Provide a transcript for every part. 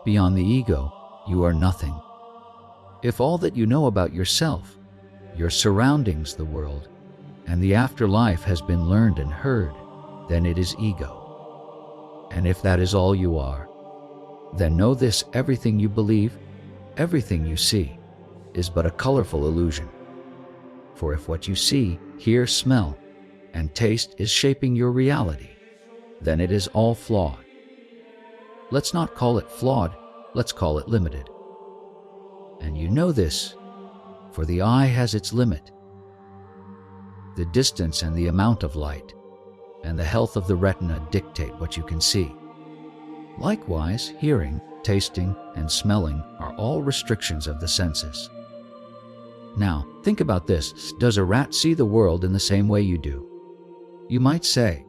Beyond the ego, you are nothing. If all that you know about yourself, your surroundings, the world, and the afterlife has been learned and heard, then it is ego. And if that is all you are, then know this: everything you believe, everything you see, is but a colorful illusion. For if what you see, hear, smell, and taste is shaping your reality, then it is all flawed. Let's not call it flawed, let's call it limited. And you know this, for the eye has its limit. The distance and the amount of light, and the health of the retina dictate what you can see. Likewise, hearing, tasting, and smelling are all restrictions of the senses. Now, think about this. Does a rat see the world in the same way you do? You might say,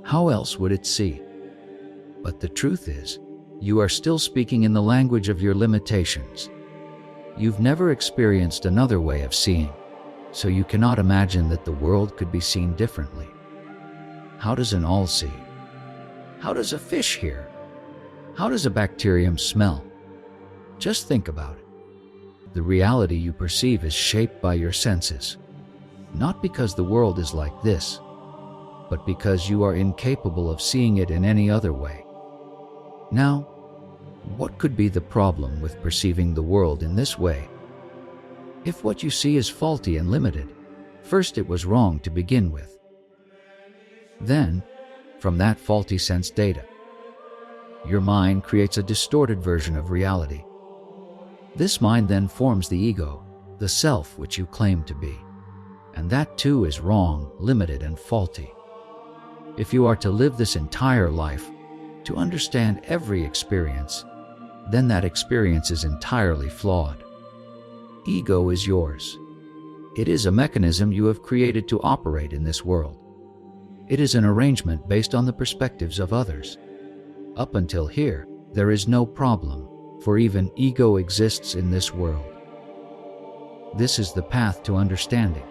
how else would it see? But the truth is, you are still speaking in the language of your limitations. You've never experienced another way of seeing, so you cannot imagine that the world could be seen differently. How does an owl see? How does a fish hear? How does a bacterium smell? Just think about it. The reality you perceive is shaped by your senses, not because the world is like this, but because you are incapable of seeing it in any other way. Now, what could be the problem with perceiving the world in this way? If what you see is faulty and limited, first it was wrong to begin with. Then, from that faulty sense data, your mind creates a distorted version of reality. This mind then forms the ego, the self which you claim to be. And that too is wrong, limited, and faulty. If you are to live this entire life, to understand every experience, then that experience is entirely flawed. Ego is yours. It is a mechanism you have created to operate in this world. It is an arrangement based on the perspectives of others. Up until here, there is no problem, for even ego exists in this world. This is the path to understanding.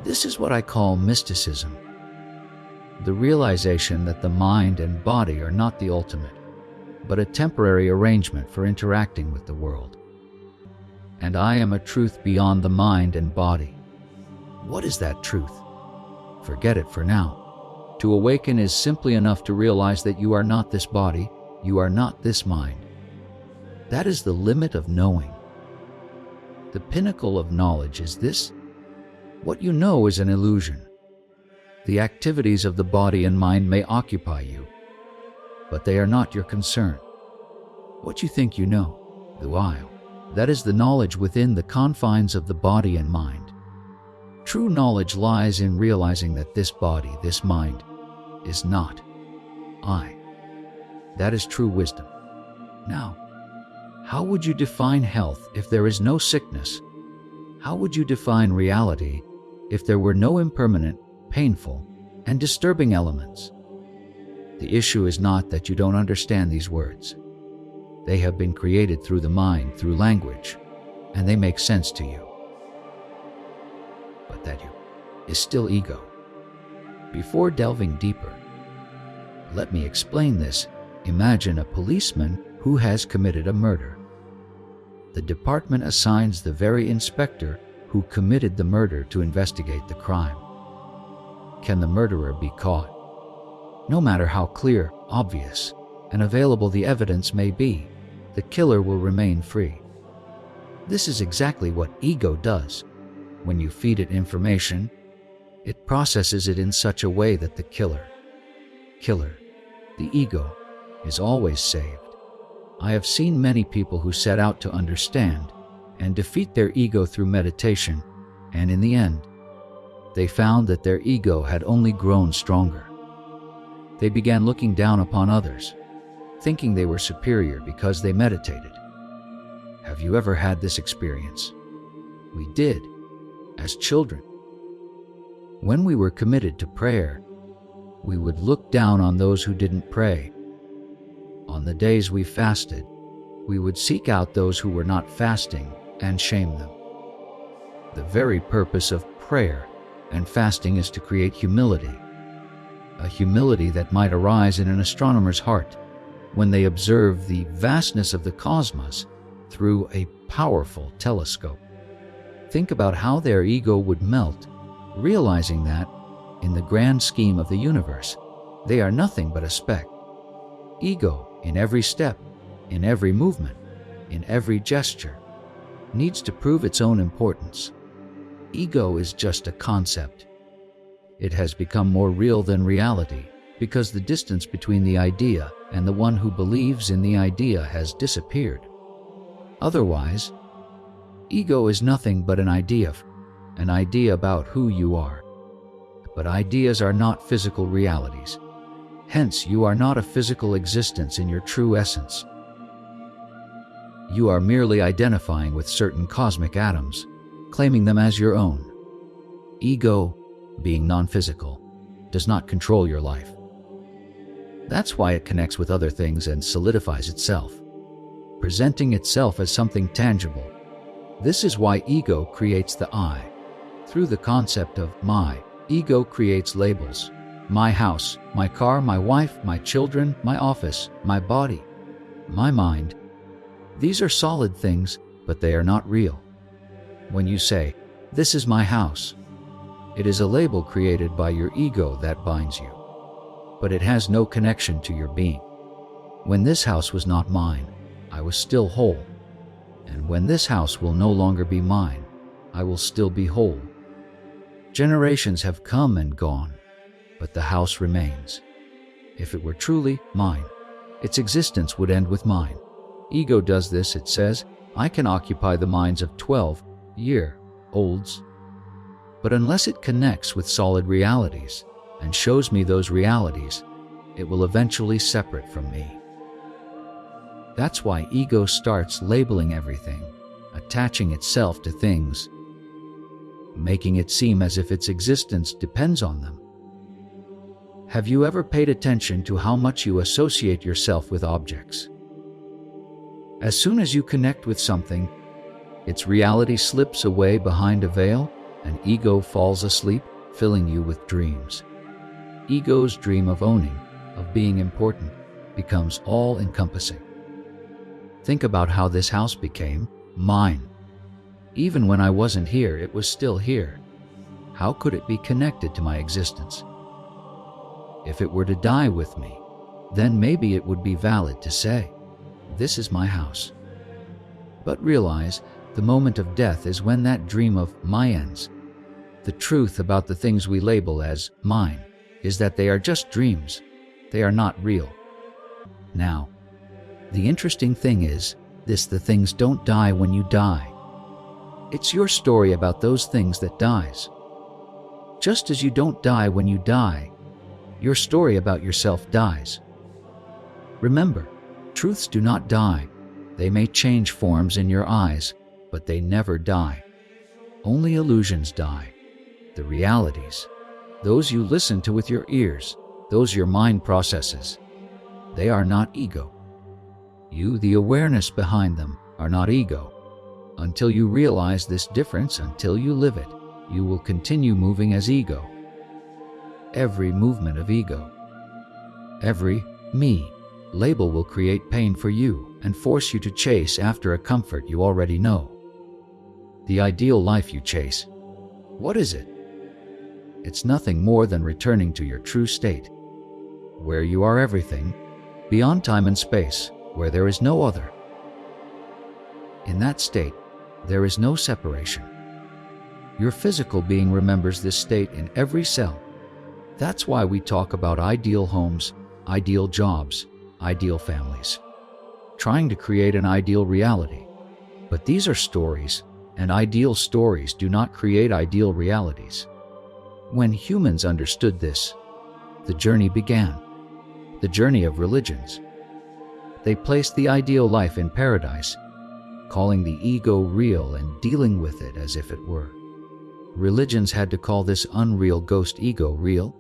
This is what I call mysticism. The realization that the mind and body are not the ultimate, but a temporary arrangement for interacting with the world. And I am a truth beyond the mind and body. What is that truth? Forget it for now. To awaken is simply enough to realize that you are not this body, you are not this mind. That is the limit of knowing. The pinnacle of knowledge is this: what you know is an illusion. The activities of the body and mind may occupy you, but they are not your concern. What you think you know, the while, that is the knowledge within the confines of the body and mind. True knowledge lies in realizing that this body, this mind, is not I. That is true wisdom. Now, how would you define health if there is no sickness? How would you define reality if there were no impermanent, painful, and disturbing elements? The issue is not that you don't understand these words. They have been created through the mind, through language, and they make sense to you. But that you is still ego. Before delving deeper, let me explain this. Imagine a policeman who has committed a murder. The department assigns the very inspector who committed the murder to investigate the crime. Can the murderer be caught? No matter how clear, obvious, and available the evidence may be, the killer will remain free. This is exactly what ego does. When you feed it information, it processes it in such a way that the killer, the ego, is always saved. I have seen many people who set out to understand and defeat their ego through meditation, and in the end, they found that their ego had only grown stronger. They began looking down upon others, thinking they were superior because they meditated. Have you ever had this experience? We did, as children. When we were committed to prayer, we would look down on those who didn't pray. On the days we fasted, we would seek out those who were not fasting and shame them. The very purpose of prayer and fasting is to create humility, a humility that might arise in an astronomer's heart, when they observe the vastness of the cosmos through a powerful telescope. Think about how their ego would melt, realizing that, in the grand scheme of the universe, they are nothing but a speck. Ego, in every step, in every movement, in every gesture, needs to prove its own importance. Ego is just a concept. It has become more real than reality because the distance between the idea and the one who believes in the idea has disappeared. Otherwise, ego is nothing but an idea about who you are. But ideas are not physical realities. Hence, you are not a physical existence in your true essence. You are merely identifying with certain cosmic atoms, claiming them as your own. Ego, being non-physical, does not control your life. That's why it connects with other things and solidifies itself, presenting itself as something tangible. This is why ego creates the I. Through the concept of my, ego creates labels. My house, my car, my wife, my children, my office, my body, my mind. These are solid things, but they are not real. When you say, "This is my house," it is a label created by your ego that binds you, but it has no connection to your being. When this house was not mine, I was still whole. And when this house will no longer be mine, I will still be whole. Generations have come and gone, but the house remains. If it were truly mine, its existence would end with mine. Ego does this, it says, I can occupy the minds of 12-year-olds. But unless it connects with solid realities and shows me those realities, it will eventually separate from me. That's why ego starts labeling everything, attaching itself to things, making it seem as if its existence depends on them. Have you ever paid attention to how much you associate yourself with objects? As soon as you connect with something, its reality slips away behind a veil, and ego falls asleep, filling you with dreams. Ego's dream of owning, of being important, becomes all-encompassing. Think about how this house became mine. Even when I wasn't here, it was still here. How could it be connected to my existence? If it were to die with me, then maybe it would be valid to say, "This is my house." But realize, the moment of death is when that dream of my ends. The truth about the things we label as mine is that they are just dreams. They are not real. Now, the interesting thing is, the things don't die when you die. It's your story about those things that dies. Just as you don't die when you die, your story about yourself dies. Remember, truths do not die. They may change forms in your eyes, but they never die. Only illusions die. The realities, those you listen to with your ears, those your mind processes, they are not ego. You, the awareness behind them, are not ego. Until you realize this difference, until you live it, you will continue moving as ego. Every movement of ego, every me label will create pain for you and force you to chase after a comfort you already know. The ideal life you chase, what is it? It's nothing more than returning to your true state, where you are everything, beyond time and space, where there is no other. In that state, there is no separation. Your physical being remembers this state in every cell. That's why we talk about ideal homes, ideal jobs, ideal families, trying to create an ideal reality. But these are stories, and ideal stories do not create ideal realities. When humans understood this, the journey began, the journey of religions. They placed the ideal life in paradise, calling the ego real and dealing with it as if it were. Religions had to call this unreal ghost ego real,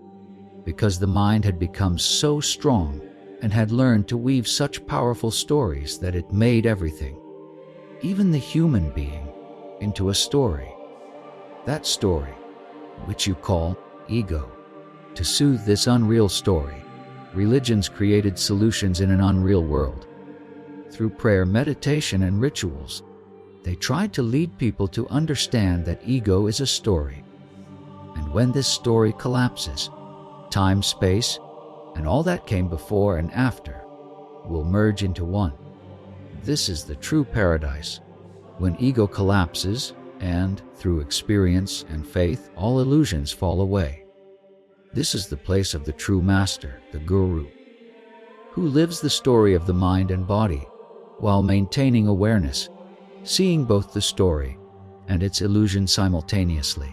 because the mind had become so strong and had learned to weave such powerful stories that it made everything, even the human being, into a story. That story, which you call ego. To soothe this unreal story, religions created solutions in an unreal world. Through prayer, meditation, and rituals, they tried to lead people to understand that ego is a story. And when this story collapses, time, space, and all that came before and after will merge into one. This is the true paradise, when ego collapses and, through experience and faith, all illusions fall away. This is the place of the true master, the guru, who lives the story of the mind and body while maintaining awareness, seeing both the story and its illusion simultaneously.